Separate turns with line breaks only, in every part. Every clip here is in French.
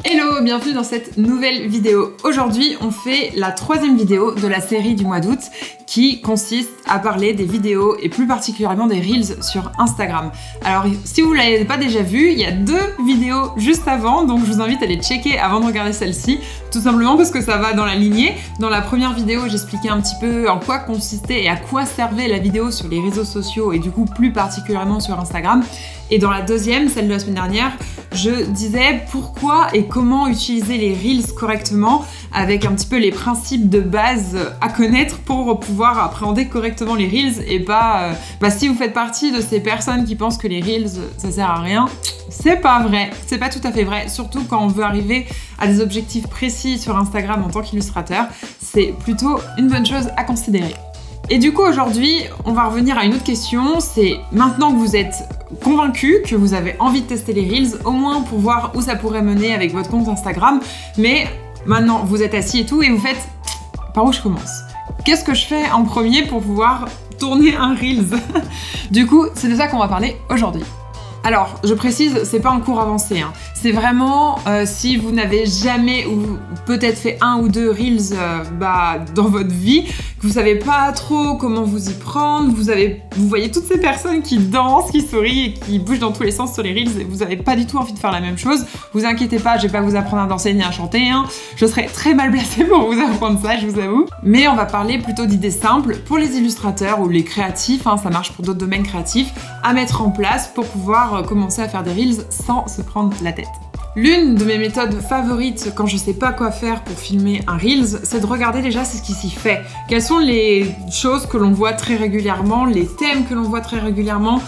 Hello, bienvenue dans cette nouvelle vidéo. Aujourd'hui, on fait la troisième vidéo de la série du mois d'août qui consiste à parler des vidéos et plus particulièrement des Reels sur Instagram. Alors, si vous ne l'avez pas déjà vu, il y a deux vidéos juste avant, donc je vous invite à les checker avant de regarder celle-ci, tout simplement parce que ça va dans la lignée. Dans la première vidéo, j'expliquais un petit peu en quoi consistait et à quoi servait la vidéo sur les réseaux sociaux et du coup plus particulièrement sur Instagram. Et dans la deuxième, celle de la semaine dernière, je disais pourquoi et comment utiliser les Reels correctement avec un petit peu les principes de base à connaître pour pouvoir appréhender correctement les Reels et pas... si vous faites partie de ces personnes qui pensent que les Reels, ça sert à rien, c'est pas vrai, c'est pas tout à fait vrai, surtout quand on veut arriver à des objectifs précis sur Instagram en tant qu'illustrateur, c'est plutôt une bonne chose à considérer. Et du coup aujourd'hui, on va revenir à une autre question, c'est maintenant que vous êtes convaincu, que vous avez envie de tester les Reels, au moins pour voir où ça pourrait mener avec votre compte Instagram, mais maintenant vous êtes assis et tout et vous faites par où je commence ? Qu'est-ce que je fais en premier pour pouvoir tourner un Reels ? Du coup, c'est de ça qu'on va parler aujourd'hui. Alors, je précise, c'est pas un cours avancé, hein. C'est vraiment si vous n'avez jamais ou peut-être fait un ou deux Reels dans votre vie, que vous savez pas trop comment vous y prendre, vous voyez toutes ces personnes qui dansent, qui sourient et qui bougent dans tous les sens sur les Reels et vous avez pas du tout envie de faire la même chose, vous inquiétez pas, je vais pas vous apprendre à danser ni à chanter, hein. Je serais très mal placée pour vous apprendre ça, je vous avoue. Mais on va parler plutôt d'idées simples pour les illustrateurs ou les créatifs, hein, ça marche pour d'autres domaines créatifs, à mettre en place pour pouvoir commencer à faire des Reels sans se prendre la tête. L'une de mes méthodes favorites quand je sais pas quoi faire pour filmer un Reels, c'est de regarder déjà ce qui s'y fait. Quelles sont les choses que l'on voit très régulièrement, les thèmes que l'on voit très régulièrement,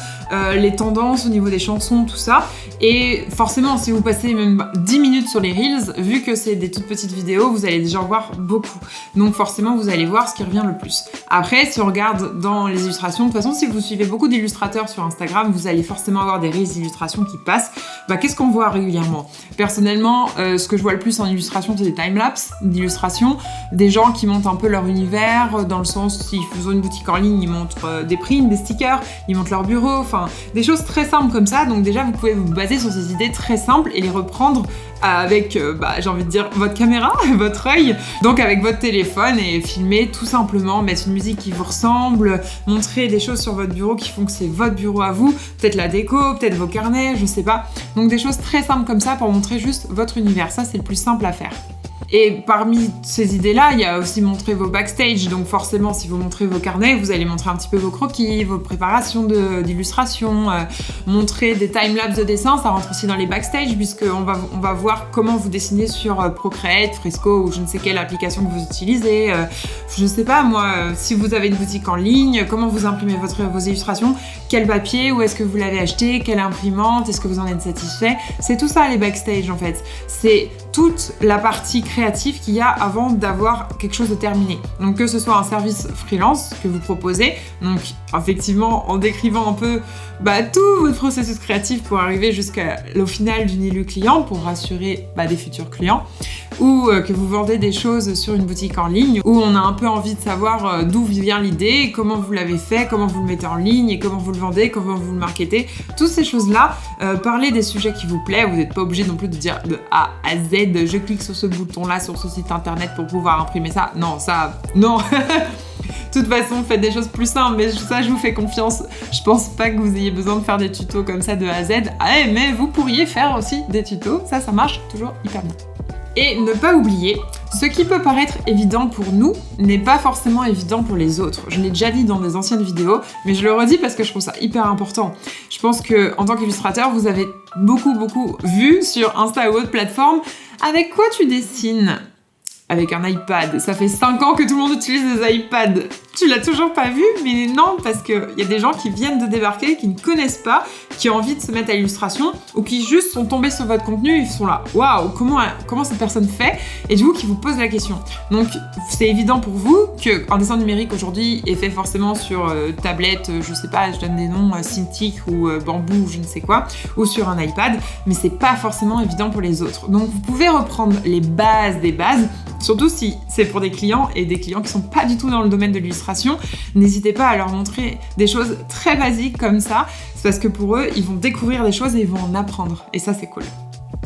les tendances au niveau des chansons, tout ça. Et forcément, si vous passez même 10 minutes sur les Reels, vu que c'est des toutes petites vidéos, vous allez déjà en voir beaucoup. Donc forcément, vous allez voir ce qui revient le plus. Après, si on regarde dans les illustrations, de toute façon, si vous suivez beaucoup d'illustrateurs sur Instagram, vous allez forcément avoir des Reels d'illustrations qui passent. Qu'est-ce qu'on voit régulièrement ? Personnellement, ce que je vois le plus en illustration, c'est des timelapses d'illustration, des gens qui montent un peu leur univers, dans le sens, s'ils font une boutique en ligne, ils montrent des prints, des stickers, ils montrent leur bureau, enfin, des choses très simples comme ça. Donc déjà, vous pouvez vous baser sur ces idées très simples et les reprendre avec, j'ai envie de dire, votre caméra, votre œil, donc avec votre téléphone et filmer tout simplement, mettre une musique qui vous ressemble, montrer des choses sur votre bureau qui font que c'est votre bureau à vous, peut-être la déco, peut-être vos carnets, je sais pas. Donc des choses très simples comme ça pour montrer juste votre univers, ça c'est le plus simple à faire. Et parmi ces idées-là, il y a aussi montrer vos backstage, donc forcément si vous montrez vos carnets, vous allez montrer un petit peu vos croquis, vos préparations d'illustration, montrer des timelapses de dessin, ça rentre aussi dans les backstage puisqu'on va voir comment vous dessinez sur Procreate, Fresco ou je ne sais quelle application que vous utilisez, je sais pas moi, si vous avez une boutique en ligne, comment vous imprimez vos illustrations, quel papier, où est-ce que vous l'avez acheté, quelle imprimante, est-ce que vous en êtes satisfait, c'est tout ça les backstage en fait, c'est toute la partie créative qu'il y a avant d'avoir quelque chose de terminé. Donc que ce soit un service freelance que vous proposez, donc effectivement en décrivant un peu tout votre processus créatif pour arriver jusqu'au final d'une illu client pour rassurer des futurs clients, ou que vous vendez des choses sur une boutique en ligne où on a un peu envie de savoir d'où vient l'idée, comment vous l'avez fait, comment vous le mettez en ligne et comment vous le vendez, comment vous le marketez, toutes ces choses-là, parlez des sujets qui vous plaisent, vous n'êtes pas obligé non plus de dire de A à Z, je clique sur ce bouton-là sur ce site internet pour pouvoir imprimer ça, non. De toute façon, faites des choses plus simples, mais ça, je vous fais confiance. Je pense pas que vous ayez besoin de faire des tutos comme ça de A à Z. Mais vous pourriez faire aussi des tutos, ça marche toujours hyper bien. Et ne pas oublier, ce qui peut paraître évident pour nous n'est pas forcément évident pour les autres. Je l'ai déjà dit dans des anciennes vidéos, mais je le redis parce que je trouve ça hyper important. Je pense que en tant qu'illustrateur, vous avez beaucoup vu sur Insta ou autre plateforme avec quoi tu dessines ? Avec un iPad. Ça fait 5 ans que tout le monde utilise des iPads. Tu l'as toujours pas vu ? Mais non, parce qu'il y a des gens qui viennent de débarquer, qui ne connaissent pas, qui ont envie de se mettre à l'illustration, ou qui juste sont tombés sur votre contenu, ils sont là, waouh, comment cette personne fait ? Et du coup, qui vous posent la question. Donc, c'est évident pour vous qu'un dessin numérique aujourd'hui est fait forcément sur tablette, je sais pas, je donne des noms, Cintiq ou Bamboo, ou je ne sais quoi, ou sur un iPad, mais c'est pas forcément évident pour les autres. Donc, vous pouvez reprendre les bases des bases, surtout si c'est pour des clients et des clients qui sont pas du tout dans le domaine de l'illustration. N'hésitez pas à leur montrer des choses très basiques comme ça, c'est parce que pour eux, ils vont découvrir des choses et ils vont en apprendre. Et ça, c'est cool.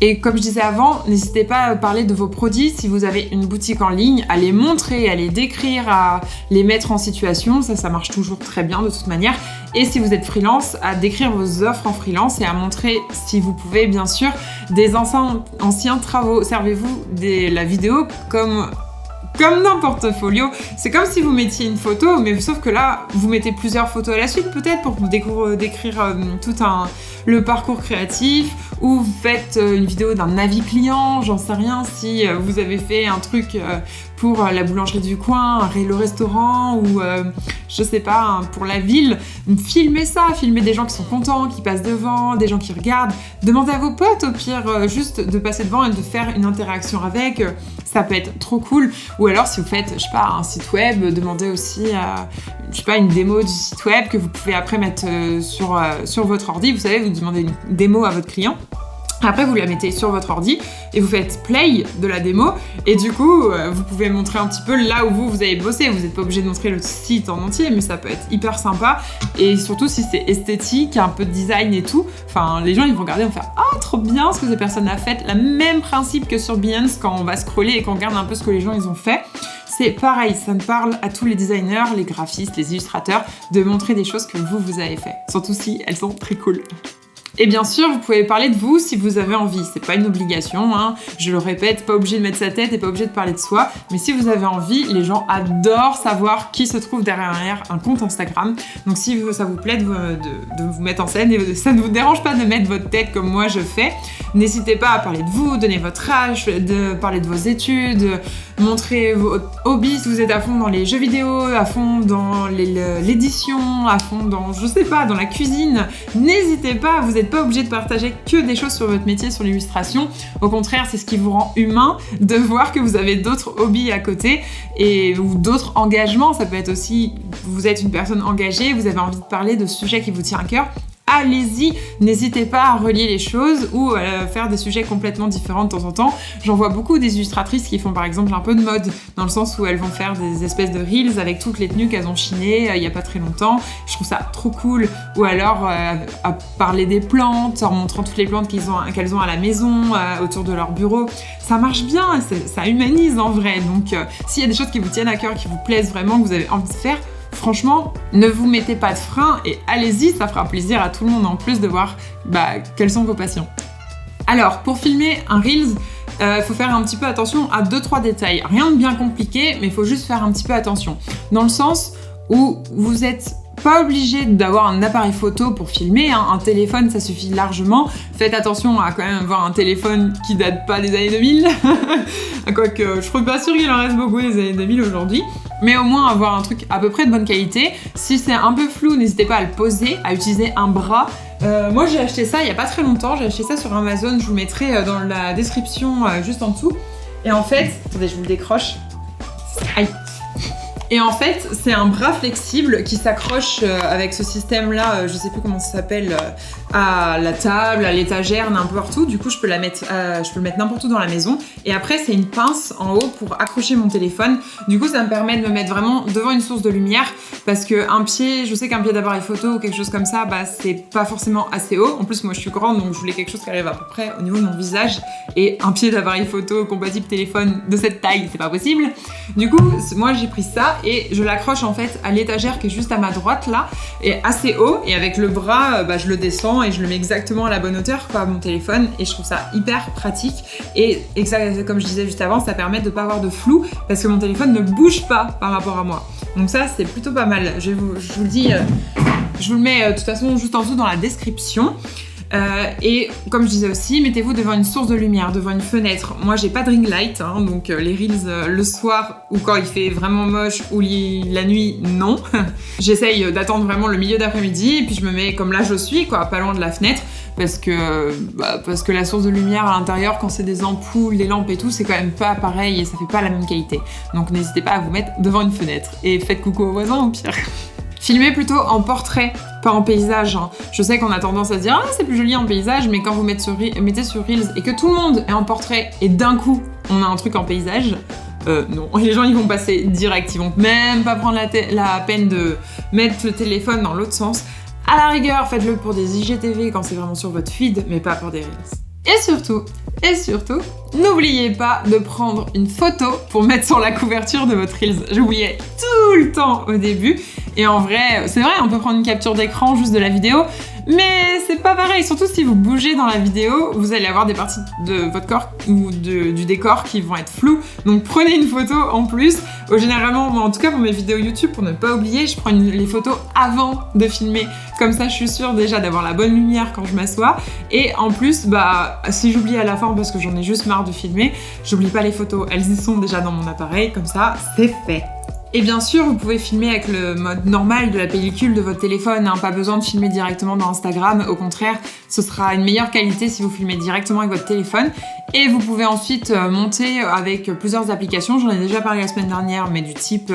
Et comme je disais avant, n'hésitez pas à parler de vos produits. Si vous avez une boutique en ligne, à les montrer, à les décrire, à les mettre en situation. Ça marche toujours très bien de toute manière. Et si vous êtes freelance, à décrire vos offres en freelance et à montrer, si vous pouvez bien sûr, des anciens travaux. Servez-vous de la vidéo comme d'un portfolio. C'est comme si vous mettiez une photo, mais sauf que là, vous mettez plusieurs photos à la suite peut-être pour décrire le parcours créatif, ou vous faites une vidéo d'un avis client, j'en sais rien, si vous avez fait un truc pour la boulangerie du coin, le restaurant, ou je sais pas, pour la ville, filmez ça, filmez des gens qui sont contents, qui passent devant, des gens qui regardent, demandez à vos potes au pire juste de passer devant et de faire une interaction avec, ça peut être trop cool. Ou alors si vous faites, je sais pas, un site web, demandez aussi je sais pas, une démo du site web que vous pouvez après mettre sur votre ordi. Vous savez, vous demandez une démo à votre client. Après, vous la mettez sur votre ordi et vous faites play de la démo. Et du coup, vous pouvez montrer un petit peu là où vous avez bossé. Vous n'êtes pas obligé de montrer le site en entier, mais ça peut être hyper sympa. Et surtout, si c'est esthétique, un peu de design et tout, enfin, les gens, ils vont regarder et vont faire « Ah, trop bien ce que cette personne a fait !» Le même principe que sur Behance quand on va scroller et qu'on regarde un peu ce que les gens, ils ont fait. C'est pareil, ça me parle à tous les designers, les graphistes, les illustrateurs, de montrer des choses que vous avez fait. Surtout si elles sont très cool. Et bien sûr, vous pouvez parler de vous si vous avez envie. C'est pas une obligation, hein. Je le répète, pas obligé de mettre sa tête et pas obligé de parler de soi. Mais si vous avez envie, les gens adorent savoir qui se trouve derrière un compte Instagram. Donc si ça vous plaît de vous mettre en scène et ça ne vous dérange pas de mettre votre tête comme moi je fais, n'hésitez pas à parler de vous, donner votre âge, de parler de vos études, montrer vos hobbies si vous êtes à fond dans les jeux vidéo, à fond dans l'édition, à fond dans, je sais pas, dans la cuisine. N'hésitez pas, vous n'êtes pas obligé de partager que des choses sur votre métier, sur l'illustration. Au contraire, c'est ce qui vous rend humain de voir que vous avez d'autres hobbies à côté ou d'autres engagements. Ça peut être aussi, vous êtes une personne engagée, vous avez envie de parler de sujets qui vous tient à cœur. Allez-y, n'hésitez pas à relier les choses ou à faire des sujets complètement différents de temps en temps. J'en vois beaucoup des illustratrices qui font par exemple un peu de mode, dans le sens où elles vont faire des espèces de reels avec toutes les tenues qu'elles ont chinées il y a pas très longtemps. Je trouve ça trop cool. Ou alors à parler des plantes, en montrant toutes les plantes qu'elles ont à la maison, autour de leur bureau. Ça marche bien, ça humanise en vrai. Donc s'il y a des choses qui vous tiennent à cœur, qui vous plaisent vraiment, que vous avez envie de faire, franchement, ne vous mettez pas de frein et allez-y, ça fera plaisir à tout le monde en plus de voir quelles sont vos passions. Alors, pour filmer un Reels, faut faire un petit peu attention à 2-3 détails. Rien de bien compliqué, mais il faut juste faire un petit peu attention. Dans le sens où vous êtes pas obligé d'avoir un appareil photo pour filmer, hein. Un téléphone ça suffit largement. Faites attention à quand même avoir un téléphone qui date pas des années 2000. Quoique je suis pas sûre qu'il en reste beaucoup des années 2000 aujourd'hui. Mais au moins avoir un truc à peu près de bonne qualité. Si c'est un peu flou, n'hésitez pas à le poser, à utiliser un bras. Moi j'ai acheté ça il y a pas très longtemps, j'ai acheté ça sur Amazon, je vous mettrai dans la description juste en dessous. Et en fait, attendez je vous le décroche. Aïe. Et en fait, c'est un bras flexible qui s'accroche avec ce système-là, je sais plus comment ça s'appelle, à la table, à l'étagère, n'importe où. Du coup, je peux le mettre n'importe où dans la maison. Et après, c'est une pince en haut pour accrocher mon téléphone. Du coup, ça me permet de me mettre vraiment devant une source de lumière parce que je sais qu'un pied d'appareil photo ou quelque chose comme ça, c'est pas forcément assez haut. En plus, moi, je suis grande, donc je voulais quelque chose qui arrive à peu près au niveau de mon visage. Et un pied d'appareil photo compatible téléphone de cette taille, c'est pas possible. Du coup, moi, j'ai pris ça. Et je l'accroche en fait à l'étagère qui est juste à ma droite là, et assez haut, et avec le bras je le descends et je le mets exactement à la bonne hauteur à mon téléphone, et je trouve ça hyper pratique. Et ça, comme je disais juste avant, ça permet de pas avoir de flou parce que mon téléphone ne bouge pas par rapport à moi. Donc ça c'est plutôt pas mal. Je vous le dis, je vous le mets de toute façon juste en dessous dans la description. Et comme je disais aussi, mettez-vous devant une source de lumière, devant une fenêtre. Moi j'ai pas de ring light, hein, donc les reels le soir ou quand il fait vraiment moche ou la nuit, non. J'essaye d'attendre vraiment le milieu d'après-midi et puis je me mets comme là je suis, quoi, pas loin de la fenêtre, parce que la source de lumière à l'intérieur, quand c'est des ampoules, des lampes et tout, c'est quand même pas pareil et ça fait pas la même qualité. Donc n'hésitez pas à vous mettre devant une fenêtre et faites coucou aux voisins au pire. Filmez plutôt en portrait, pas en paysage. Hein. Je sais qu'on a tendance à se dire « Ah, c'est plus joli en paysage », mais quand vous mettez sur Reels et que tout le monde est en portrait et d'un coup, on a un truc en paysage, non. Les gens, ils vont passer direct. Ils vont même pas prendre la peine de mettre le téléphone dans l'autre sens. À la rigueur, faites-le pour des IGTV quand c'est vraiment sur votre feed, mais pas pour des Reels. Et surtout, n'oubliez pas de prendre une photo pour mettre sur la couverture de votre Reels. J'oubliais tout le temps au début. Et en vrai, c'est vrai, on peut prendre une capture d'écran juste de la vidéo, mais c'est pas pareil. Surtout si vous bougez dans la vidéo, vous allez avoir des parties de votre corps ou du décor qui vont être floues. Donc prenez une photo en plus. Généralement, moi, en tout cas pour mes vidéos YouTube, pour ne pas oublier, je prends les photos avant de filmer. Comme ça, je suis sûre déjà d'avoir la bonne lumière quand je m'assois. Et en plus, si j'oublie à la fin parce que j'en ai juste marre de filmer, j'oublie pas les photos. Elles y sont déjà dans mon appareil, comme ça, c'est fait. Et bien sûr, vous pouvez filmer avec le mode normal de la pellicule de votre téléphone, hein, pas besoin de filmer directement dans Instagram, au contraire, ce sera une meilleure qualité si vous filmez directement avec votre téléphone. Et vous pouvez ensuite monter avec plusieurs applications, j'en ai déjà parlé la semaine dernière, mais du type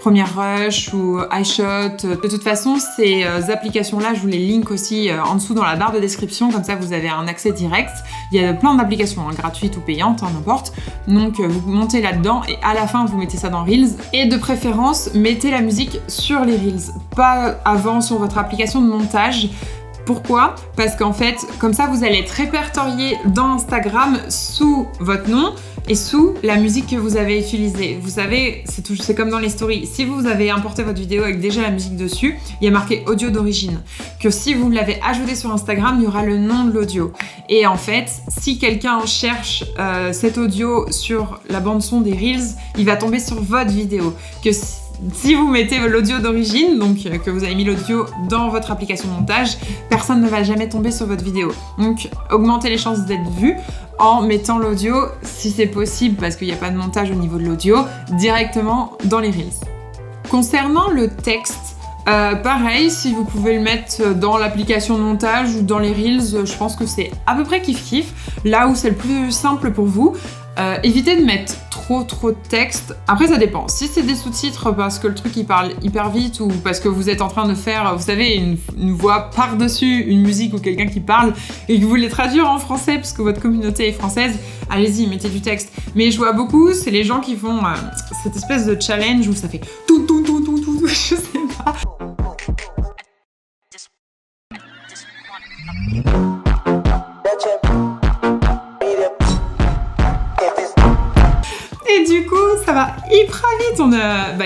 Premiere Rush ou iShot. De toute façon, ces applications-là, je vous les link aussi en dessous dans la barre de description, comme ça vous avez un accès direct. Il y a plein d'applications, hein, gratuites ou payantes, hein, n'importe. Donc vous montez là-dedans et à la fin vous mettez ça dans Reels. Et de préférence, mettez la musique sur les Reels, pas avant sur votre application de montage. Pourquoi ? Parce qu'en fait, comme ça, vous allez être répertorié dans Instagram sous votre nom et sous la musique que vous avez utilisée. Vous savez, c'est comme dans les stories. Si vous avez importé votre vidéo avec déjà la musique dessus, il y a marqué audio d'origine. Que si vous l'avez ajouté sur Instagram, il y aura le nom de l'audio. Et en fait, si quelqu'un cherche cet audio sur la bande-son des Reels, il va tomber sur votre vidéo. Que si vous mettez l'audio d'origine, donc que vous avez mis l'audio dans votre application de montage, personne ne va jamais tomber sur votre vidéo. Donc augmentez les chances d'être vu en mettant l'audio, si c'est possible, parce qu'il n'y a pas de montage au niveau de l'audio, directement dans les Reels. Concernant le texte, pareil, si vous pouvez le mettre dans l'application de montage ou dans les Reels, je pense que c'est à peu près kiff-kiff. Là où c'est le plus simple pour vous, évitez de mettre trop de texte. Après, ça dépend. Si c'est des sous-titres parce que le truc il parle hyper vite ou parce que vous êtes en train de faire, vous savez, une voix par-dessus une musique ou quelqu'un qui parle et que vous voulez traduire en français parce que votre communauté est française, allez-y, mettez du texte. Mais je vois beaucoup, c'est les gens qui font cette espèce de challenge où ça fait tout, je sais pas. Et du coup, ça va hyper vite.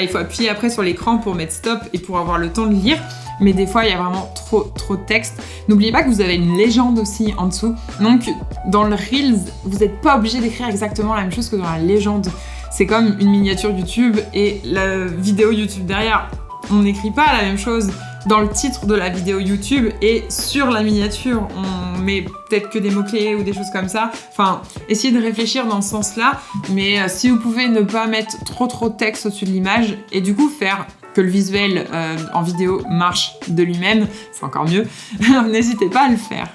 Il faut appuyer après sur l'écran pour mettre stop et pour avoir le temps de lire. Mais des fois, il y a vraiment trop de texte. N'oubliez pas que vous avez une légende aussi en dessous. Donc, dans le Reels, vous n'êtes pas obligé d'écrire exactement la même chose que dans la légende. C'est comme une miniature YouTube et la vidéo YouTube derrière. On n'écrit pas la même chose dans le titre de la vidéo YouTube et sur la miniature, on met peut-être que des mots-clés ou des choses comme ça. Enfin, essayez de réfléchir dans ce sens-là, mais si vous pouvez ne pas mettre trop de texte au-dessus de l'image et du coup faire que le visuel en vidéo marche de lui-même, c'est encore mieux, n'hésitez pas à le faire.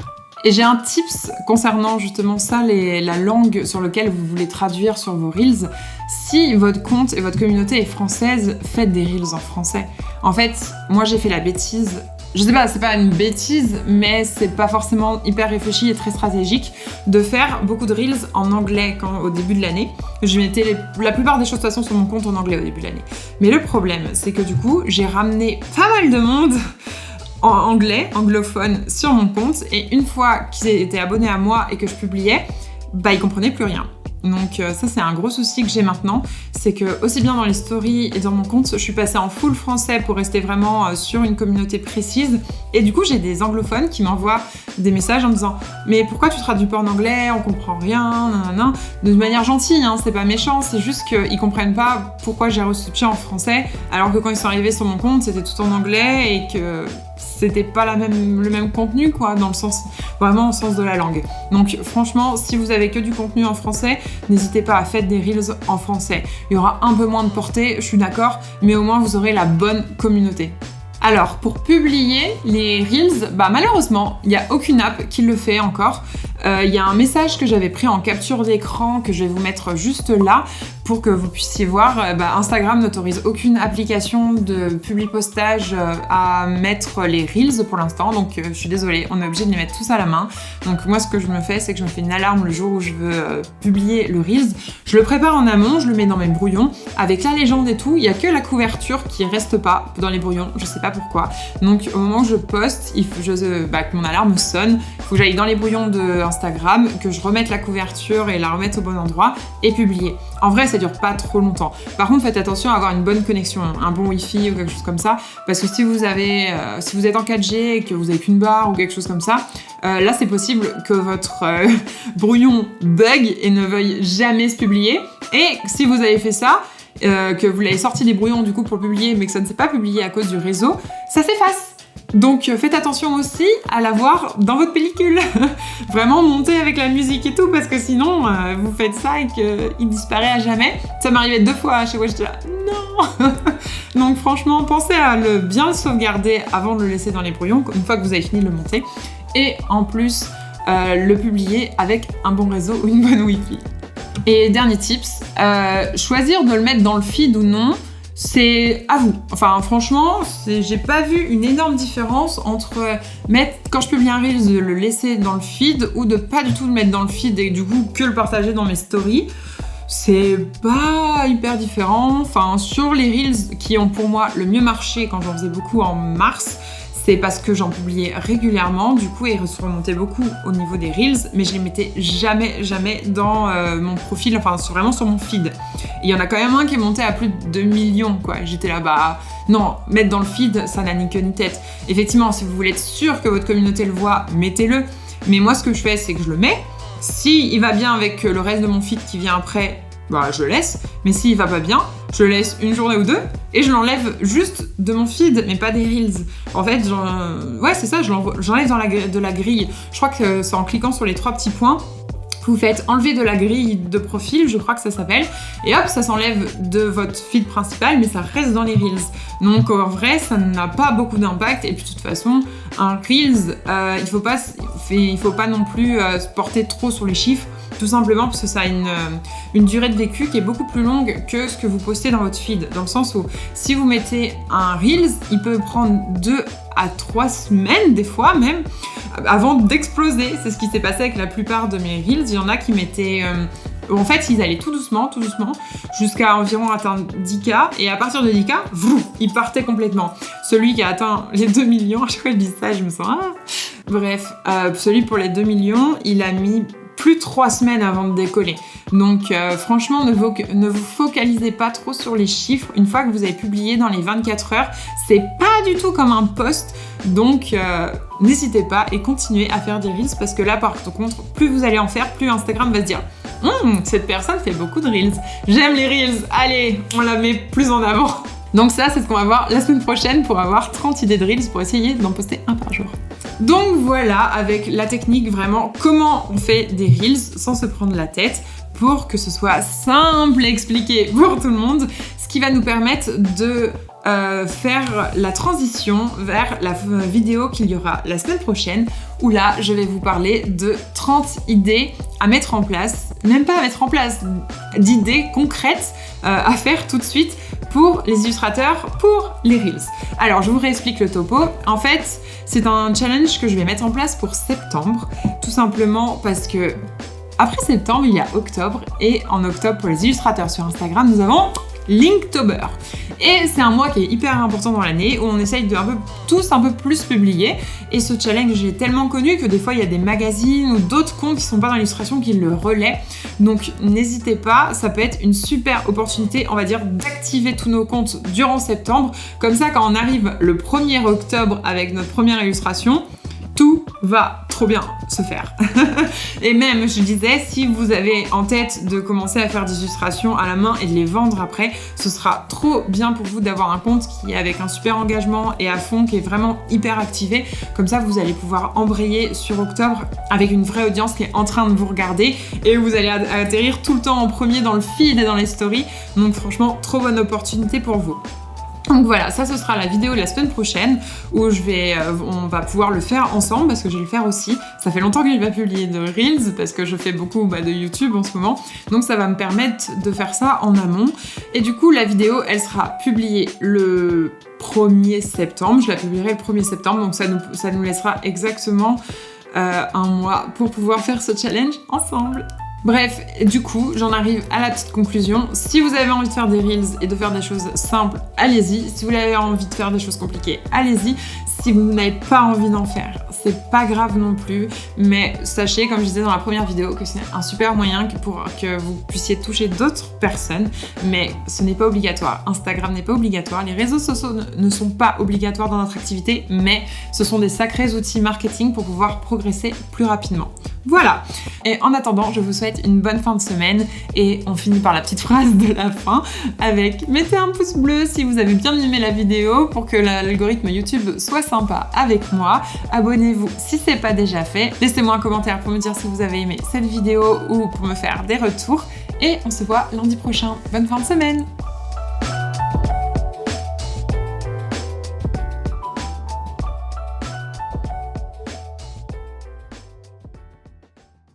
Et j'ai un tips concernant justement ça, la langue sur laquelle vous voulez traduire sur vos Reels. Si votre compte et votre communauté est française, faites des Reels en français. En fait, moi j'ai fait la bêtise, je sais pas, c'est pas une bêtise, mais c'est pas forcément hyper réfléchi et très stratégique de faire beaucoup de Reels en anglais au début de l'année. Je mettais la plupart des choses de toute façon sur mon compte en anglais au début de l'année. Mais le problème, c'est que du coup, j'ai ramené pas mal de monde en anglais, anglophone, sur mon compte, et une fois qu'ils étaient abonnés à moi et que je publiais, ils comprenaient plus rien. Donc ça c'est un gros souci que j'ai maintenant, c'est que aussi bien dans les stories et dans mon compte, je suis passée en full français pour rester vraiment sur une communauté précise, et du coup j'ai des anglophones qui m'envoient des messages en me disant « Mais pourquoi tu traduis pas en anglais, on comprend rien, nanana », de manière gentille, hein, c'est pas méchant, c'est juste qu'ils comprennent pas pourquoi j'ai reçu en français, alors que quand ils sont arrivés sur mon compte, c'était tout en anglais et que c'était pas le même contenu, quoi, dans le sens, vraiment au sens de la langue. Donc franchement, si vous avez que du contenu en français, n'hésitez pas à faire des Reels en français. Il y aura un peu moins de portée, je suis d'accord, mais au moins vous aurez la bonne communauté. Alors, pour publier les Reels, malheureusement, il n'y a aucune app qui le fait encore. Il y a un message que j'avais pris en capture d'écran que je vais vous mettre juste là pour que vous puissiez voir. Instagram n'autorise aucune application de publi-postage à mettre les Reels pour l'instant, donc je suis désolée, on est obligé de les mettre tous à la main. Donc moi, ce que je me fais, c'est que je me fais une alarme le jour où je veux publier le Reels. Je le prépare en amont, je le mets dans mes brouillons. Avec la légende et tout, il n'y a que la couverture qui reste pas dans les brouillons, je sais pas pourquoi. Donc au moment où je poste, il faut que mon alarme sonne, il faut que j'aille dans les brouillons de Instagram, que je remette la couverture et la remette au bon endroit et publier. En vrai, ça dure pas trop longtemps. Par contre, faites attention à avoir une bonne connexion, un bon Wi-Fi ou quelque chose comme ça, parce que si vous êtes en 4G et que vous avez qu'une barre ou quelque chose comme ça, là c'est possible que votre brouillon bug et ne veuille jamais se publier. Et si vous avez fait ça, que vous l'avez sorti des brouillons du coup pour publier, mais que ça ne s'est pas publié à cause du réseau, ça s'efface. Donc faites attention aussi à l'avoir dans votre pellicule. Vraiment montez avec la musique et tout, parce que sinon vous faites ça et qu'il disparaît à jamais. Ça m'arrivait 2 fois à chaque fois, j'étais là non. Donc franchement, pensez à bien le sauvegarder avant de le laisser dans les brouillons, une fois que vous avez fini de le monter. Et en plus, le publier avec un bon réseau ou une bonne Wi-Fi. Et dernier tips, choisir de le mettre dans le feed ou non, c'est à vous. Enfin, franchement, j'ai pas vu une énorme différence entre quand je publie un Reels, de le laisser dans le feed ou de pas du tout le mettre dans le feed et du coup que le partager dans mes stories. C'est pas hyper différent. Enfin, sur les Reels qui ont pour moi le mieux marché quand j'en faisais beaucoup en mars, c'est parce que j'en publiais régulièrement, du coup, et ils se remontaient beaucoup au niveau des Reels, mais je les mettais jamais dans mon profil, enfin vraiment sur mon feed. Il y en a quand même un qui est monté à plus de 2 millions, quoi. J'étais là, non, mettre dans le feed, ça n'a ni queue ni tête. Effectivement, si vous voulez être sûr que votre communauté le voit, mettez-le. Mais moi, ce que je fais, c'est que je le mets. Si il va bien avec le reste de mon feed qui vient après, je le laisse. Mais s'il va pas bien, je le laisse une journée ou 2 et je l'enlève juste de mon feed, mais pas des Reels. En fait, c'est ça, j'enlève de la grille. Je crois que c'est en cliquant sur les 3 petits points. Vous faites enlever de la grille de profil, je crois que ça s'appelle, et hop, ça s'enlève de votre feed principal, mais ça reste dans les Reels. Donc en vrai, ça n'a pas beaucoup d'impact, et puis de toute façon, un Reels, il faut pas non plus se porter trop sur les chiffres, tout simplement parce que ça a une durée de vécu qui est beaucoup plus longue que ce que vous postez dans votre feed, dans le sens où si vous mettez un Reels, il peut prendre 2 à 3 semaines, des fois même, avant d'exploser. C'est ce qui s'est passé avec la plupart de mes Reels. Il y en a qui mettaient... en fait, ils allaient tout doucement, jusqu'à environ atteindre 10K, et à partir de 10K, ils partaient complètement. Celui qui a atteint les 2 millions, à chaque fois que je dis ça, je me sens... Bref, celui pour les 2 millions, il a mis plus de 3 semaines avant de décoller. Donc franchement, ne vous focalisez pas trop sur les chiffres. Une fois que vous avez publié dans les 24 heures, c'est pas du tout comme un post. Donc n'hésitez pas et continuez à faire des Reels, parce que là par contre, plus vous allez en faire, plus Instagram va se dire cette personne fait beaucoup de Reels. J'aime les Reels, allez, on la met plus en avant. Donc ça, c'est ce qu'on va voir la semaine prochaine pour avoir 30 idées de Reels pour essayer d'en poster un par jour. Donc voilà, avec la technique vraiment, comment on fait des Reels sans se prendre la tête pour que ce soit simple à expliquer pour tout le monde, ce qui va nous permettre de faire la transition vers la vidéo qu'il y aura la semaine prochaine, où là, je vais vous parler de 30 idées à mettre en place, même pas à mettre en place, d'idées concrètes à faire tout de suite pour les illustrateurs, pour les Reels. Alors, je vous réexplique le topo. En fait, c'est un challenge que je vais mettre en place pour septembre, tout simplement parce que après septembre, il y a octobre, et en octobre, pour les illustrateurs sur Instagram, nous avons Linktober. Et c'est un mois qui est hyper important dans l'année, où on essaye de tous un peu plus publier. Et ce challenge est tellement connu que des fois il y a des magazines ou d'autres comptes qui sont pas dans l'illustration qui le relaient. Donc n'hésitez pas, ça peut être une super opportunité, on va dire, d'activer tous nos comptes durant septembre. Comme ça, quand on arrive le 1er octobre avec notre première illustration, tout va trop bien se faire. Et même, je disais, si vous avez en tête de commencer à faire des illustrations à la main et de les vendre après, ce sera trop bien pour vous d'avoir un compte qui est avec un super engagement et à fond, qui est vraiment hyper activé. Comme ça, vous allez pouvoir embrayer sur octobre avec une vraie audience qui est en train de vous regarder, et vous allez atterrir tout le temps en premier dans le feed et dans les stories. Donc franchement, trop bonne opportunité pour vous. Donc voilà, ça ce sera la vidéo de la semaine prochaine où on va pouvoir le faire ensemble, parce que je vais le faire aussi. Ça fait longtemps que je n'ai pas publié de Reels parce que je fais beaucoup de YouTube en ce moment. Donc ça va me permettre de faire ça en amont. Et du coup, la vidéo, elle sera publiée le 1er septembre. Je la publierai le 1er septembre, donc ça nous laissera exactement un mois pour pouvoir faire ce challenge ensemble. Bref, du coup, j'en arrive à la petite conclusion. Si vous avez envie de faire des Reels et de faire des choses simples, allez-y. Si vous avez envie de faire des choses compliquées, allez-y. Si vous n'avez pas envie d'en faire, c'est pas grave non plus, mais sachez, comme je disais dans la première vidéo, que c'est un super moyen pour que vous puissiez toucher d'autres personnes, mais ce n'est pas obligatoire. Instagram n'est pas obligatoire, les réseaux sociaux ne sont pas obligatoires dans notre activité, mais ce sont des sacrés outils marketing pour pouvoir progresser plus rapidement. Voilà. Et en attendant, je vous souhaite une bonne fin de semaine et on finit par la petite phrase de la fin avec mettez un pouce bleu si vous avez bien aimé la vidéo pour que l'algorithme YouTube soit sympa avec moi. Abonnez-vous si c'est pas déjà fait. Laissez-moi un commentaire pour me dire si vous avez aimé cette vidéo ou pour me faire des retours et on se voit lundi prochain. Bonne fin de semaine!